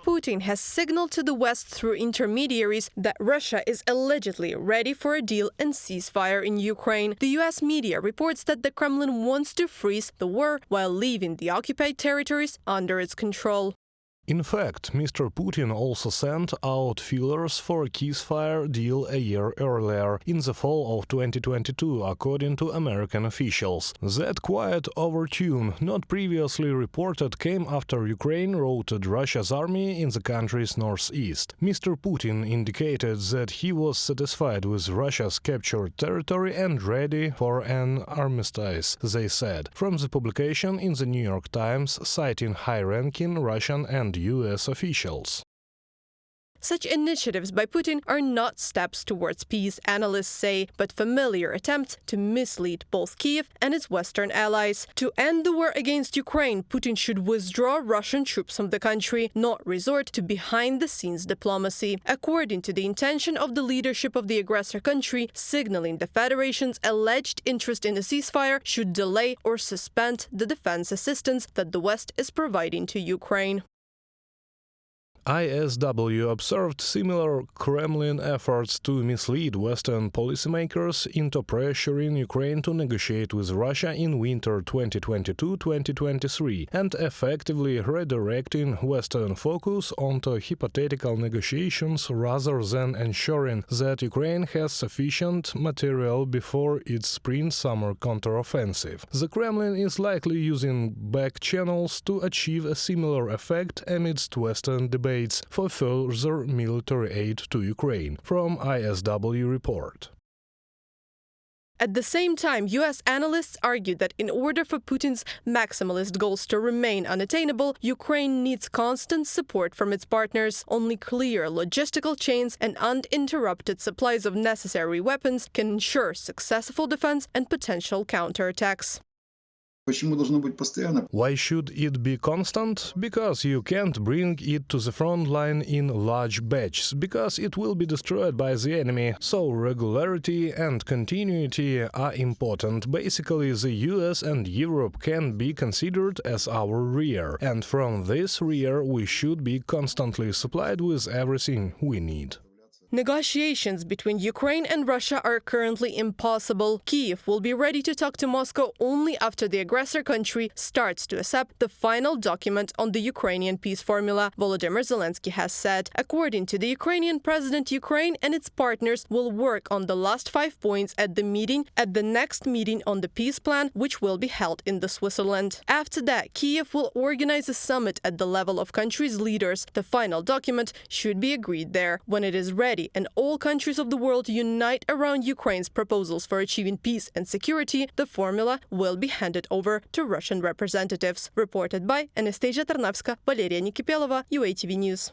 Putin has signaled to the West through intermediaries that Russia is allegedly ready for a deal and ceasefire in Ukraine. The U.S. media reports that the Kremlin wants to freeze the war while leaving the occupied territories under its control. In fact, Mr. Putin also sent out feelers for a ceasefire deal a year earlier, in the fall of 2022, according to American officials. That quiet overtune, not previously reported, came after Ukraine routed Russia's army in the country's northeast. Mr. Putin indicated that he was satisfied with Russia's captured territory and ready for an armistice, they said, from the publication in the New York Times, citing high-ranking Russian and U.S. officials. Such initiatives by Putin are not steps towards peace, analysts say, but familiar attempts to mislead both Kyiv and its Western allies. To end the war against Ukraine, Putin should withdraw Russian troops from the country, not resort to behind-the-scenes diplomacy. According to the intention of the leadership of the aggressor country, signaling the Federation's alleged interest in a ceasefire should delay or suspend the defense assistance that the West is providing to Ukraine. ISW observed similar Kremlin efforts to mislead Western policymakers into pressuring Ukraine to negotiate with Russia in winter 2022-2023 and effectively redirecting Western focus onto hypothetical negotiations rather than ensuring that Ukraine has sufficient material before its spring-summer counteroffensive. The Kremlin is likely using back channels to achieve a similar effect amidst Western debate for further military aid to Ukraine, from ISW report. At the same time, U.S. analysts argue that in order for Putin's maximalist goals to remain unattainable, Ukraine needs constant support from its partners. Only clear logistical chains and uninterrupted supplies of necessary weapons can ensure successful defense and potential counterattacks. Why should it be constant? Because you can't bring it to the front line in large batches, because it will be destroyed by the enemy. So regularity and continuity are important. Basically, the US and Europe can be considered as our rear, and from this rear we should be constantly supplied with everything we need. Negotiations between Ukraine and Russia are currently impossible. Kyiv will be ready to talk to Moscow only after the aggressor country starts to accept the final document on the Ukrainian peace formula, Volodymyr Zelensky has said. According to the Ukrainian president, Ukraine and its partners will work on the last 5 points at the next meeting on the peace plan, which will be held in Switzerland. After that, Kyiv will organize a summit at the level of countries' leaders. The final document should be agreed there. When it is ready and all countries of the world unite around Ukraine's proposals for achieving peace and security, the formula will be handed over to Russian representatives. Reported by Anastasia Tarnavska, Valeria Nikipelova, UATV News.